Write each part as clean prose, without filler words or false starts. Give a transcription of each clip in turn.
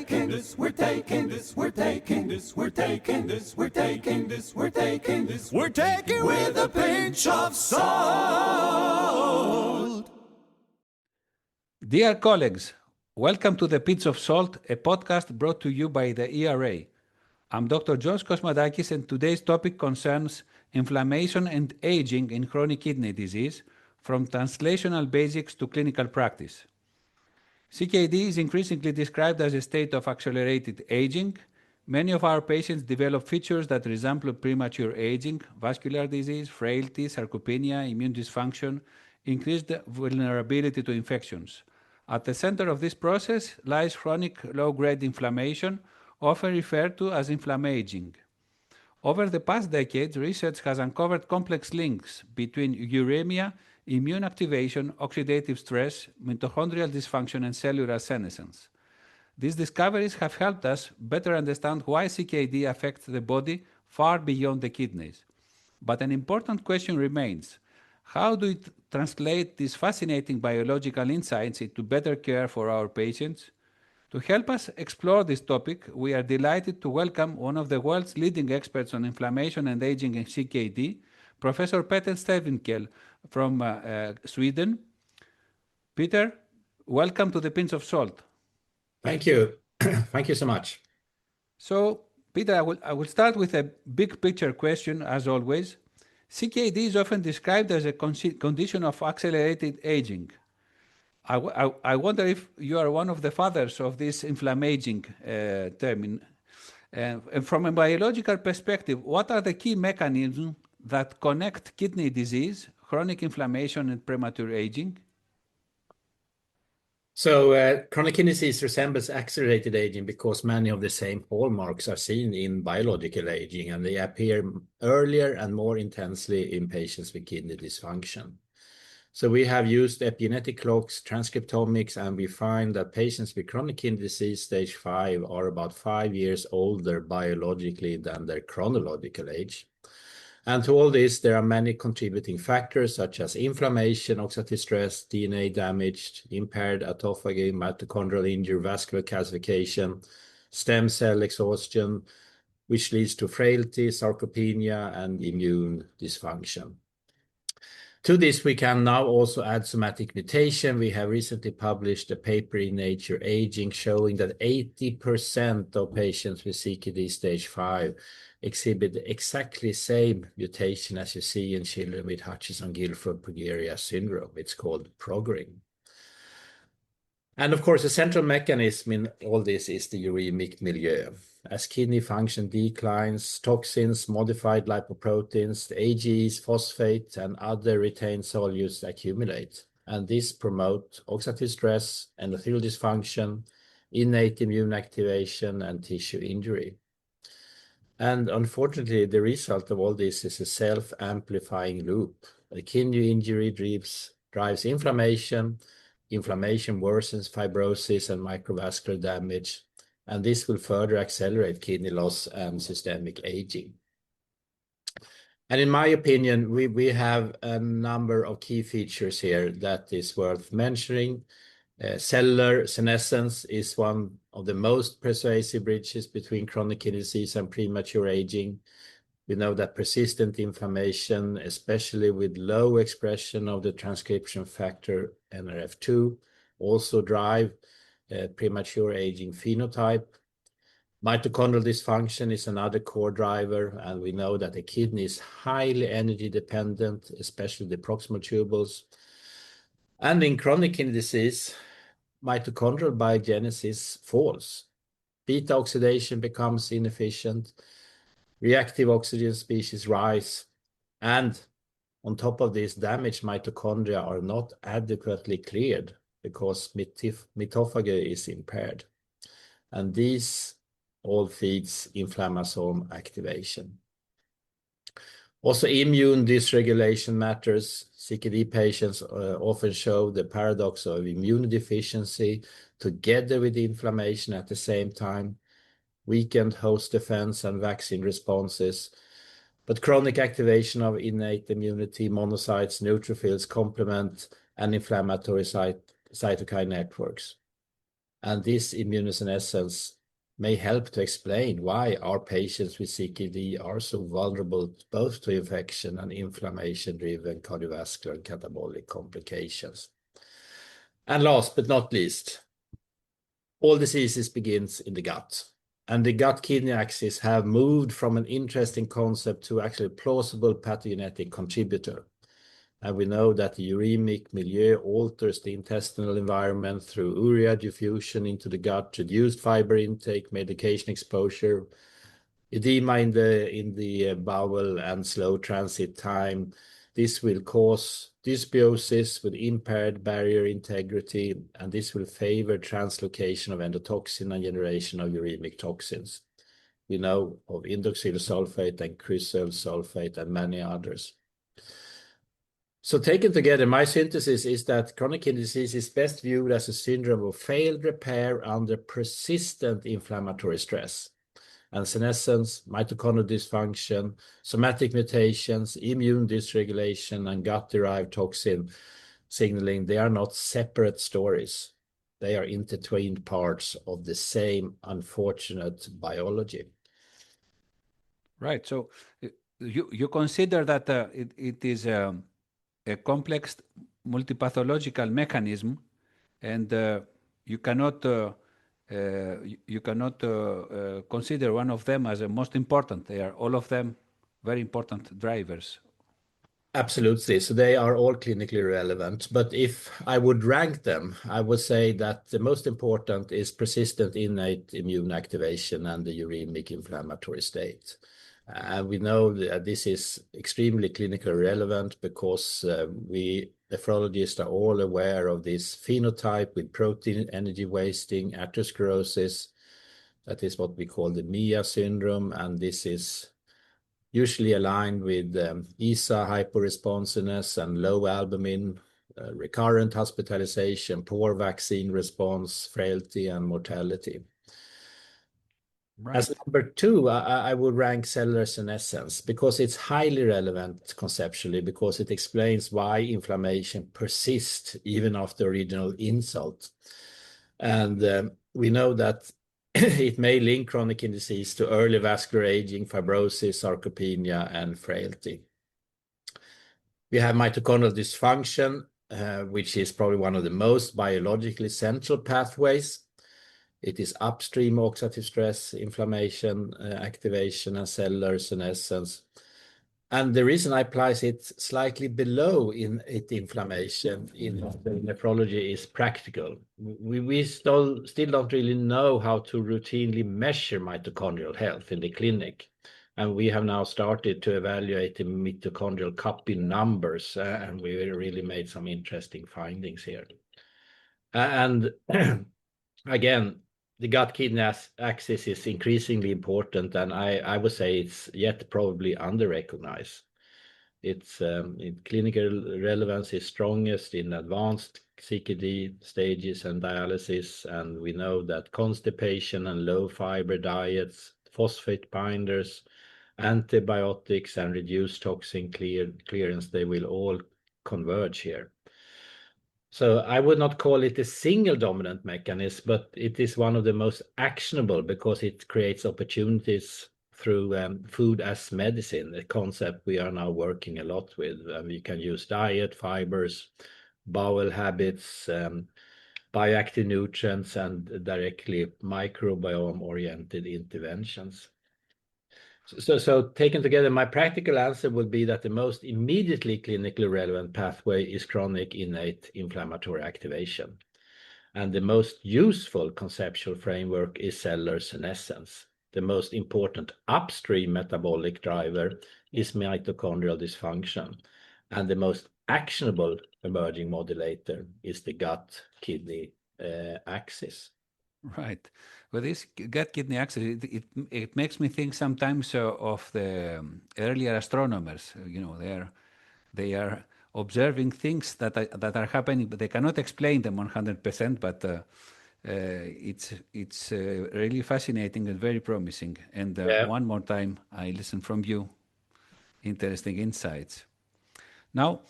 taking this, we're taking this, we're taking this, we're taking this, we're taking this, we're taking this, we're taking with a pinch of salt. Dear colleagues, welcome to The Pinch of Salt, a podcast brought to you by the ERA. I'm Dr. George Kosmadakis, and today's topic concerns inflammation and aging in chronic kidney disease, from translational basics to clinical practice. CKD is increasingly described as a state of accelerated aging. Many of our patients develop features that resemble premature aging, vascular disease, frailty, sarcopenia, immune dysfunction, increased vulnerability to infections. At the center of this process lies chronic low-grade inflammation, often referred to as inflammaging. Over the past decades, research has uncovered complex links between uremia, immune activation, oxidative stress, mitochondrial dysfunction, and cellular senescence. These discoveries have helped us better understand why CKD affects the body far beyond the kidneys. But an important question remains: how do we translate these fascinating biological insights into better care for our patients? To help us explore this topic, we are delighted to welcome one of the world's leading experts on inflammation and aging in CKD, Professor Peter Stenvinkel from Sweden. Peter, welcome to The Pinch of Salt. Thank you. Thank you so much. So, Peter, I will start with a big picture question, as always. CKD is often described as a condition of accelerated aging. I wonder if you are one of the fathers of this inflammaging term. And from a biological perspective, what are the key mechanisms that connect kidney disease, chronic inflammation, and premature aging? So chronic kidney disease resembles accelerated aging because many of the same hallmarks are seen in biological aging, and they appear earlier and more intensely in patients with kidney dysfunction. So we have used epigenetic clocks, transcriptomics, and we find that patients with chronic kidney disease stage 5 are about 5 years older biologically than their chronological age. And to all this, there are many contributing factors such as inflammation, oxidative stress, DNA damage, impaired autophagy, mitochondrial injury, vascular calcification, stem cell exhaustion, which leads to frailty, sarcopenia, and immune dysfunction. To this, we can now also add somatic mutation. We have recently published a paper in Nature Aging showing that 80% of patients with CKD stage 5 exhibit exactly the same mutation as you see in children with Hutchinson-Gilford-Progeria syndrome. It's called progranulin. And of course, the central mechanism in all this is the uremic milieu. As kidney function declines, toxins, modified lipoproteins, AGEs, phosphate, and other retained solutes accumulate. And this promotes oxidative stress, endothelial dysfunction, innate immune activation, and tissue injury. And unfortunately, the result of all this is a self-amplifying loop. A kidney injury drives inflammation. Inflammation worsens fibrosis and microvascular damage, and this will further accelerate kidney loss and systemic aging. And in my opinion, we have a number of key features here that is worth mentioning. Cellular senescence is one of the most persuasive bridges between chronic kidney disease and premature aging. We know that persistent inflammation, especially with low expression of the transcription factor NRF2, also drive premature aging phenotype. Mitochondrial dysfunction is another core driver, and we know that the kidney is highly energy dependent, especially the proximal tubules. And in chronic kidney disease, mitochondrial biogenesis falls. Beta oxidation becomes inefficient. Reactive oxygen species rise, and on top of this, damaged mitochondria are not adequately cleared because mitophagy is impaired. And these all feeds inflammasome activation. Also, immune dysregulation matters. CKD patients often show the paradox of immune deficiency together with inflammation at the same time, weakened host defense and vaccine responses, but chronic activation of innate immunity, monocytes, neutrophils, complement, and inflammatory cytokine networks. And this immunosenescence may help to explain why our patients with CKD are so vulnerable both to infection and inflammation-driven cardiovascular and catabolic complications. And last but not least, all diseases begins in the gut. And the gut-kidney axis have moved from an interesting concept to actually a plausible pathogenetic contributor. And we know that the uremic milieu alters the intestinal environment through urea diffusion into the gut, reduced fiber intake, medication exposure, edema in the bowel, and slow transit time. This will cause dysbiosis with impaired barrier integrity, and this will favor translocation of endotoxin and generation of uremic toxins. We know of indoxyl sulfate and crysyl sulfate and many others. So taken together, my synthesis is that chronic kidney disease is best viewed as a syndrome of failed repair under persistent inflammatory stress. And senescence, mitochondrial dysfunction, somatic mutations, immune dysregulation, and gut-derived toxin signaling, they are not separate stories. They are intertwined parts of the same unfortunate biology. Right. So you consider that it is a complex multipathological mechanism, and you cannot consider one of them as the most important. They are all of them very important drivers. Absolutely. So they are all clinically relevant. But if I would rank them, I would say that the most important is persistent innate immune activation and the uremic inflammatory state. And we know that this is extremely clinically relevant because we nephrologists are all aware of this phenotype with protein energy wasting, atherosclerosis. That is what we call the MIA syndrome, and this is usually aligned with ESA hyporesponsiveness and low albumin, recurrent hospitalization, poor vaccine response, frailty, and mortality. Right. As number two, I would rank cellular senescence because it's highly relevant conceptually because it explains why inflammation persists even after original insult. And we know that it may link chronic kidney disease to early vascular aging, fibrosis, sarcopenia, and frailty. We have mitochondrial dysfunction, which is probably one of the most biologically central pathways. It is upstream oxidative stress, inflammation, activation, and cellular senescence. And the reason I place it slightly below in inflammation in nephrology is practical. We still don't really know how to routinely measure mitochondrial health in the clinic. And we have now started to evaluate the mitochondrial cupping numbers, and we really made some interesting findings here. And again, the gut-kidney axis is increasingly important, and I would say it's yet probably under-recognized. Its clinical relevance is strongest in advanced CKD stages and dialysis, and we know that constipation and low-fiber diets, phosphate binders, antibiotics, and reduced toxin clearance, they will all converge here. So I would not call it a single dominant mechanism, but it is one of the most actionable because it creates opportunities through food as medicine, a concept we are now working a lot with. We can use diet, fibers, bowel habits, bioactive nutrients, and directly microbiome-oriented interventions. So taken together, my practical answer would be that the most immediately clinically relevant pathway is chronic innate inflammatory activation. And the most useful conceptual framework is cellular senescence. The most important upstream metabolic driver is mitochondrial dysfunction. And the most actionable emerging modulator is the gut-kidney axis. Right. Well, this gut-kidney axis, it makes me think sometimes of the earlier astronomers. You know, they are observing things that are happening, but they cannot explain them 100%. But it's really fascinating and very promising. And one more time, I listen from you. Interesting insights. Now,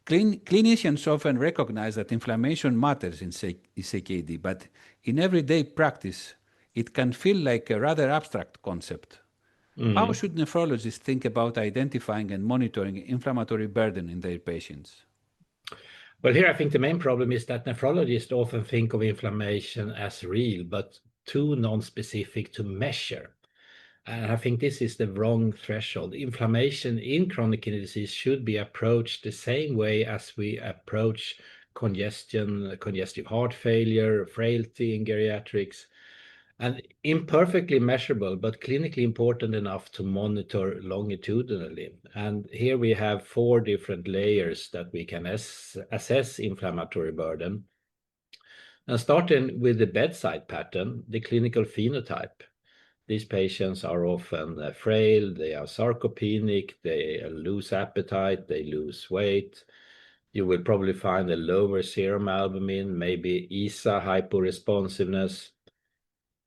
clinicians often recognize that inflammation matters in CKD, but In everyday practice, it can feel like a rather abstract concept. How should nephrologists think about identifying and monitoring inflammatory burden in their patients? Well, here I think the main problem is that nephrologists often think of inflammation as real, but too non-specific to measure. And I think this is the wrong threshold. Inflammation in chronic kidney disease should be approached the same way as we approach congestion, congestive heart failure, frailty in geriatrics, and imperfectly measurable, but clinically important enough to monitor longitudinally. And here we have 4 different layers that we can assess inflammatory burden. And starting with the bedside pattern, the clinical phenotype. These patients are often frail, they are sarcopenic, they lose appetite, they lose weight. You will probably find a lower serum albumin, maybe ESA hyporesponsiveness.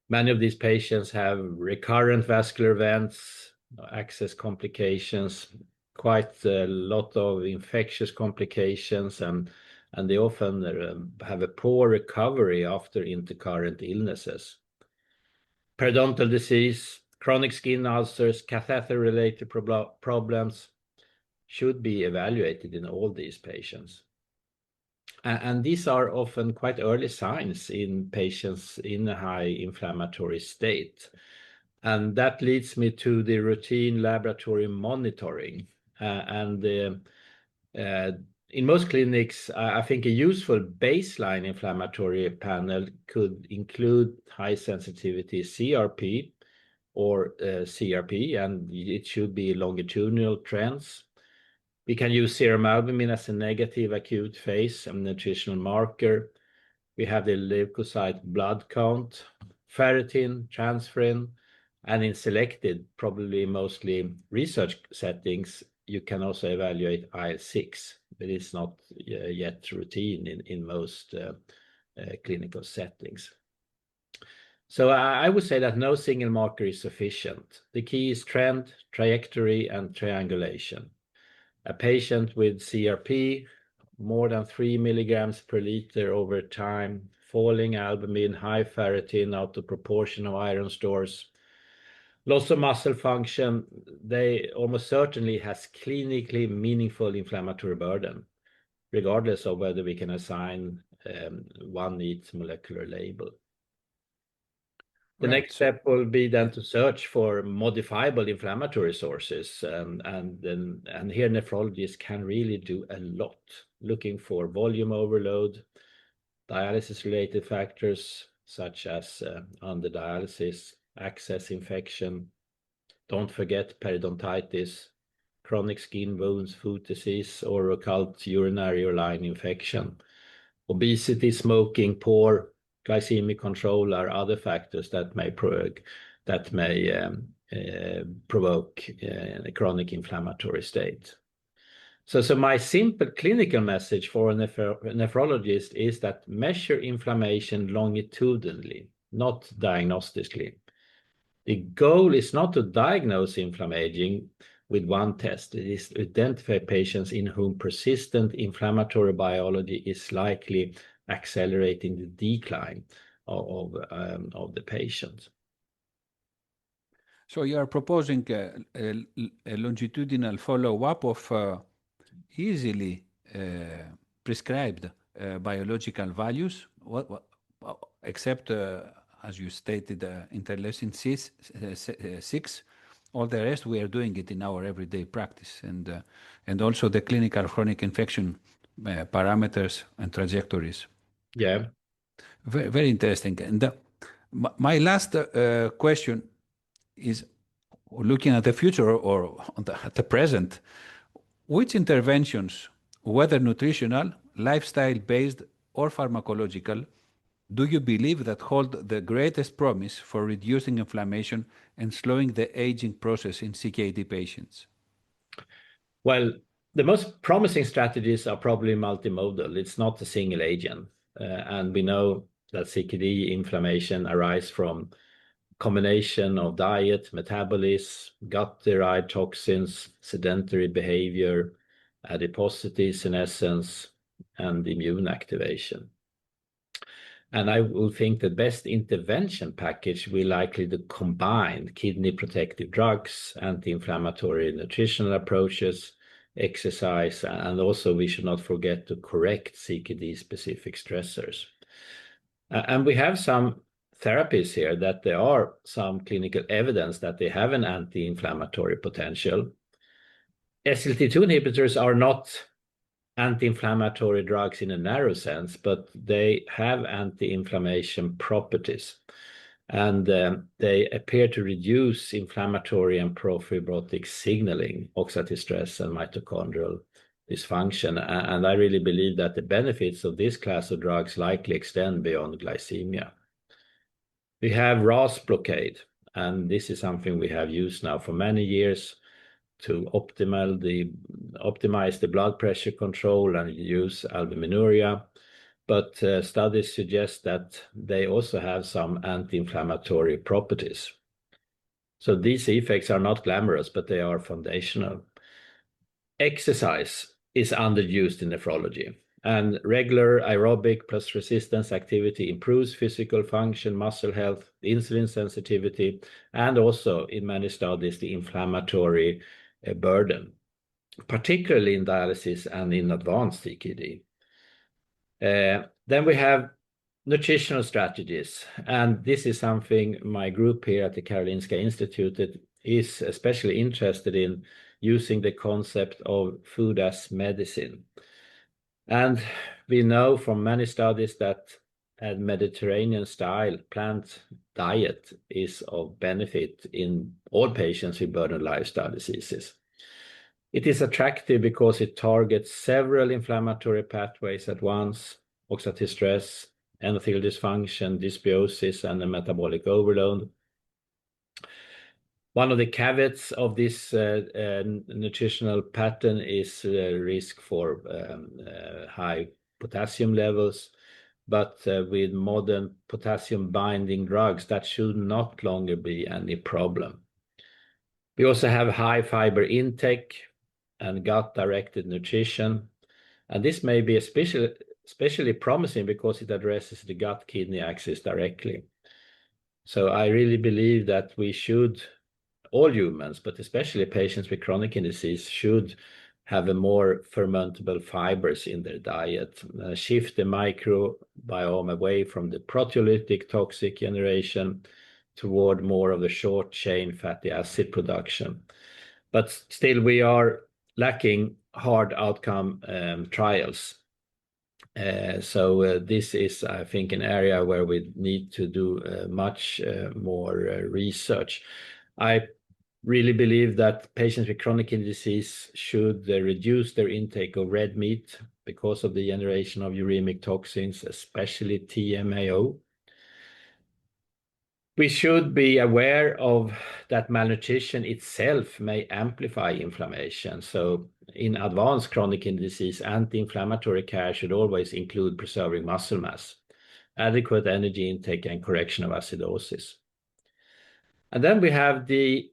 Many of these patients have recurrent vascular events, access complications, quite a lot of infectious complications, and they often have a poor recovery after intercurrent illnesses. Periodontal disease, chronic skin ulcers, catheter-related problems should be evaluated in all these patients. And these are often quite early signs in patients in a high inflammatory state. And that leads me to the routine laboratory monitoring. In most clinics, I think a useful baseline inflammatory panel could include high sensitivity CRP or CRP, and it should be longitudinal trends. We can use serum albumin as a negative acute phase and nutritional marker. We have the leukocyte blood count, ferritin, transferrin, and in selected, probably mostly research settings, you can also evaluate IL-6, but it's not yet routine in most clinical settings. So I would say that no single marker is sufficient. The key is trend, trajectory, and triangulation. A patient with CRP, more than 3 milligrams per liter over time, falling albumin, high ferritin out of proportion of iron stores, loss of muscle function, they almost certainly has clinically meaningful inflammatory burden, regardless of whether we can assign one neat molecular label. The next step will be then to search for modifiable inflammatory sources, and here nephrologists can really do a lot, looking for volume overload, dialysis-related factors such as underdialysis, access infection. Don't forget periodontitis, chronic skin wounds, foot disease, or occult urinary or line infection. Obesity, smoking, poor glycemic control are other factors that may provoke a chronic inflammatory state. So my simple clinical message for a nephrologist is that measure inflammation longitudinally, not diagnostically. The goal is not to diagnose inflammaging with one test. It is to identify patients in whom persistent inflammatory biology is likely accelerating the decline of the patient. So you are proposing a longitudinal follow-up of easily prescribed biological values, except, as you stated, interleukin 6. All the rest, we are doing it in our everyday practice, and also the clinical chronic infection parameters and trajectories. Yeah. Very, very interesting. And my last question is, looking at the future or at the present, which interventions, whether nutritional, lifestyle-based, or pharmacological, do you believe that hold the greatest promise for reducing inflammation and slowing the aging process in CKD patients? Well, the most promising strategies are probably multimodal. It's not a single agent. And we know that CKD inflammation arises from combination of diet, metabolism, gut-derived toxins, sedentary behavior, adiposity, senescence, and immune activation. And I will think the best intervention package will likely to combine kidney protective drugs, anti-inflammatory nutritional approaches, exercise, and also we should not forget to correct CKD specific stressors. And we have some therapies here that there are some clinical evidence that they have an anti-inflammatory potential. SGLT2 inhibitors are not anti-inflammatory drugs in a narrow sense, but they have anti-inflammation properties. And they appear to reduce inflammatory and profibrotic signaling, oxidative stress, and mitochondrial dysfunction. And I really believe that the benefits of this class of drugs likely extend beyond glycemia. We have RAS blockade, and this is something we have used now for many years to optimize the blood pressure control and use albuminuria. But studies suggest that they also have some anti-inflammatory properties. So these effects are not glamorous, but they are foundational. Exercise is underused in nephrology, and regular aerobic plus resistance activity improves physical function, muscle health, insulin sensitivity, and also in many studies, the inflammatory burden, particularly in dialysis and in advanced CKD. Then we have nutritional strategies, and this is something my group here at the Karolinska Institute is especially interested in, using the concept of food as medicine. And we know from many studies that a Mediterranean style plant diet is of benefit in all patients with burden lifestyle diseases. It is attractive because it targets several inflammatory pathways at once: oxidative stress, endothelial dysfunction, dysbiosis, and a metabolic overload. One of the caveats of this nutritional pattern is risk for high potassium levels, but with modern potassium binding drugs, that should not longer be any problem. We also have high fiber intake and gut-directed nutrition, and this may be especially promising because it addresses the gut-kidney axis directly. So I really believe that we should, all humans, but especially patients with chronic kidney disease, should have a more fermentable fibers in their diet, shift the microbiome away from the proteolytic toxic generation toward more of the short chain fatty acid production. But still we are lacking hard outcome trials. So this is, I think, an area where we need to do much more research. I really believe that patients with chronic kidney disease should reduce their intake of red meat because of the generation of uremic toxins, especially TMAO. We should be aware of that malnutrition itself may amplify inflammation. So in advanced chronic kidney disease, anti-inflammatory care should always include preserving muscle mass, adequate energy intake, and correction of acidosis. And then we have the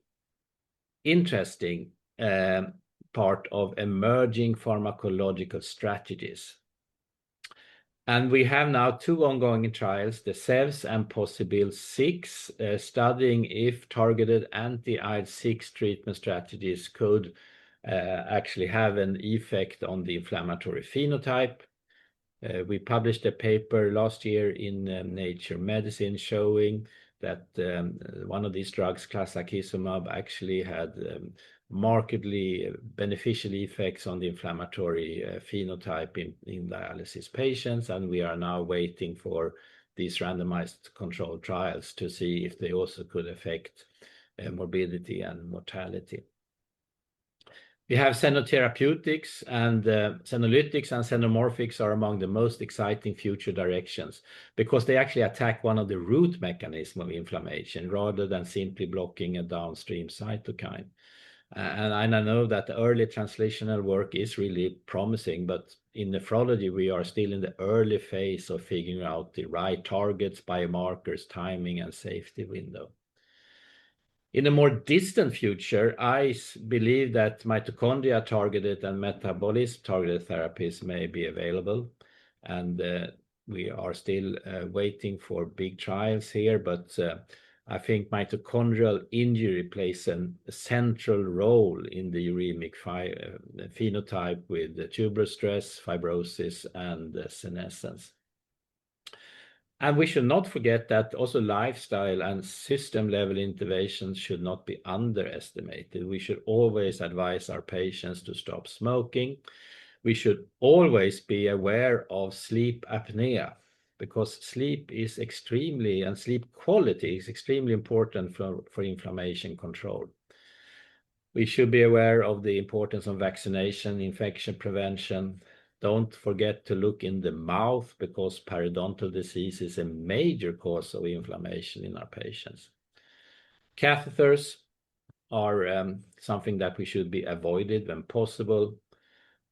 interesting part of emerging pharmacological strategies. And we have now 2 ongoing trials, the SEVS and POSSIBIL-6, studying if targeted anti-IL-6 treatment strategies could actually have an effect on the inflammatory phenotype. We published a paper last year in Nature Medicine showing that one of these drugs, clazakizumab, actually had markedly beneficial effects on the inflammatory phenotype in dialysis patients, and we are now waiting for these randomized controlled trials to see if they also could affect morbidity and mortality. We have xenotherapeutics, and senolytics and xenomorphics are among the most exciting future directions because they actually attack one of the root mechanisms of inflammation rather than simply blocking a downstream cytokine. And I know that the early translational work is really promising, but in nephrology, we are still in the early phase of figuring out the right targets, biomarkers, timing, and safety window. In a more distant future, I believe that mitochondria-targeted and metabolism-targeted therapies may be available. And We are still waiting for big trials here, but I think mitochondrial injury plays a central role in the uremic phenotype with tuberous stress, fibrosis, and senescence. And we should not forget that also lifestyle and system-level interventions should not be underestimated. We should always advise our patients to stop smoking. We should always be aware of sleep apnea, because sleep is extremely, and sleep quality is extremely important for inflammation control. We should be aware of the importance of vaccination, infection prevention. Don't forget to look in the mouth, because periodontal disease is a major cause of inflammation in our patients. Catheters are something that we should be avoided when possible.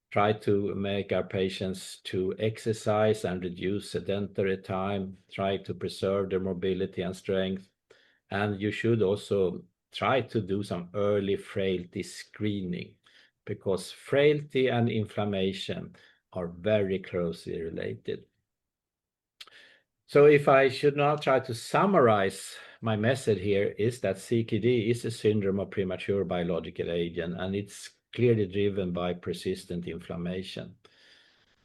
Try to make our patients to exercise and reduce sedentary time. Try to preserve their mobility and strength. And you should also try to do some early frailty screening, because frailty and inflammation are very closely related. So if I should now try to summarize my message here, is that CKD is a syndrome of premature biological age, and it's clearly driven by persistent inflammation.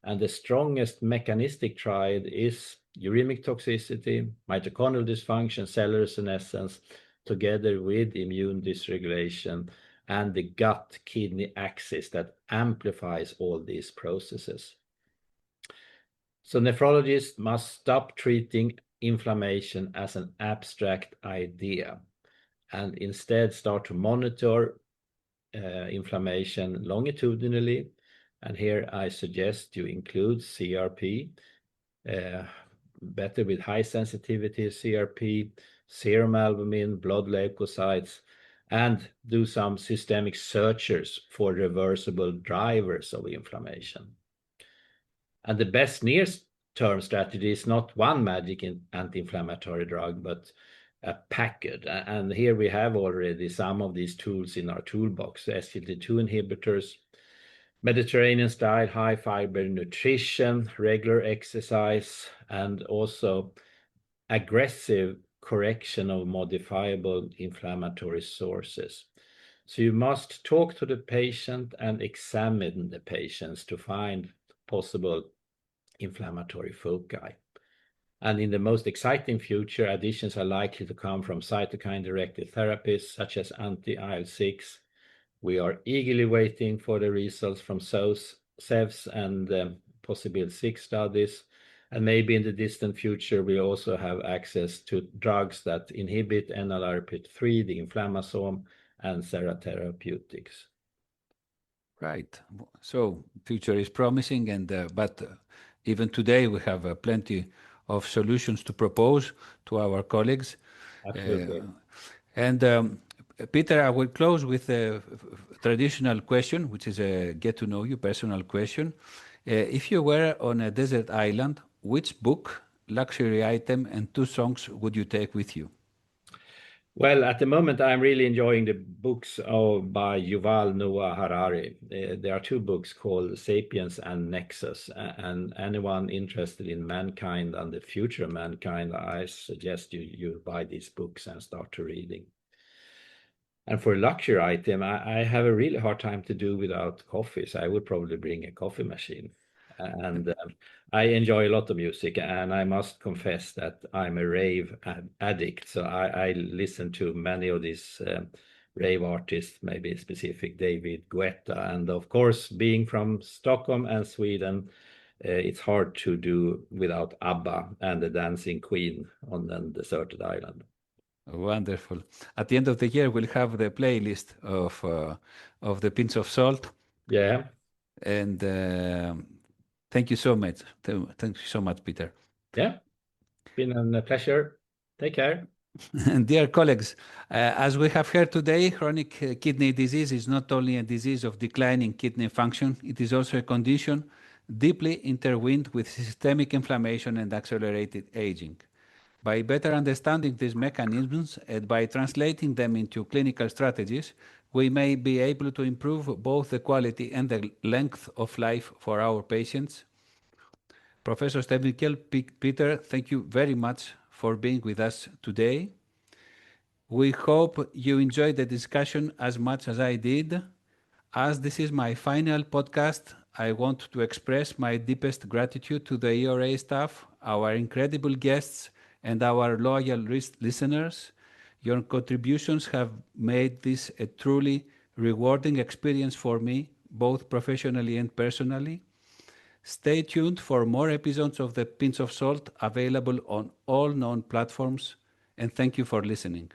And the strongest mechanistic triad is uremic toxicity, mitochondrial dysfunction, cellular senescence, together with immune dysregulation and the gut-kidney axis that amplifies all these processes. So nephrologists must stop treating inflammation as an abstract idea and instead start to monitor inflammation longitudinally. And here I suggest you include CRP, better with high sensitivity CRP, serum albumin, blood leukocytes, and do some systemic searches for reversible drivers of inflammation. And the best near-term strategy is not one magic anti-inflammatory drug, but a package. And here we have already some of these tools in our toolbox: SGLT2 inhibitors, Mediterranean style, high fiber nutrition, regular exercise, and also aggressive correction of modifiable inflammatory sources. So you must talk to the patient and examine the patients to find possible inflammatory foci. And in the most exciting future, additions are likely to come from cytokine-directed therapies such as anti-IL-6. We are eagerly waiting for the results from SEVS and possible 6 studies. And maybe in the distant future, we also have access to drugs that inhibit NLRP3, the inflammasome, and therapeutics. Right. So future is promising, and but even today we have plenty of solutions to propose to our colleagues. Absolutely. And Peter, I will close with a traditional question, which is a get-to-know-you personal question. If you were on a desert island, which book, luxury item, and 2 songs would you take with you? Well, at the moment, I'm really enjoying the books by Yuval Noah Harari. There are 2 books called Sapiens and Nexus. And anyone interested in mankind and the future of mankind, I suggest you buy these books and start to reading. And for a luxury item, I have a really hard time to do without coffee, so I would probably bring a coffee machine. And I enjoy a lot of music, and I must confess that I'm a rave addict. So I listen to many of these rave artists, maybe specific David Guetta. And of course, being from Stockholm and Sweden, it's hard to do without ABBA and the Dancing Queen on an deserted island. Wonderful. At the end of the year, we'll have the playlist of the Pinch of Salt. Yeah. And thank you so much. Thank you so much, Peter. Yeah. Been a pleasure. Take care. And dear colleagues, as we have heard today, chronic kidney disease is not only a disease of declining kidney function, it is also a condition deeply intertwined with systemic inflammation and accelerated aging. By better understanding these mechanisms and by translating them into clinical strategies, we may be able to improve both the quality and the length of life for our patients. Professor Stenvinkel, Peter, thank you very much for being with us today. We hope you enjoyed the discussion as much as I did. As this is my final podcast, I want to express my deepest gratitude to the ERA staff, our incredible guests, and our loyal listeners. Your contributions have made this a truly rewarding experience for me, both professionally and personally. Stay tuned for more episodes of The Pinch of Salt available on all known platforms, and thank you for listening.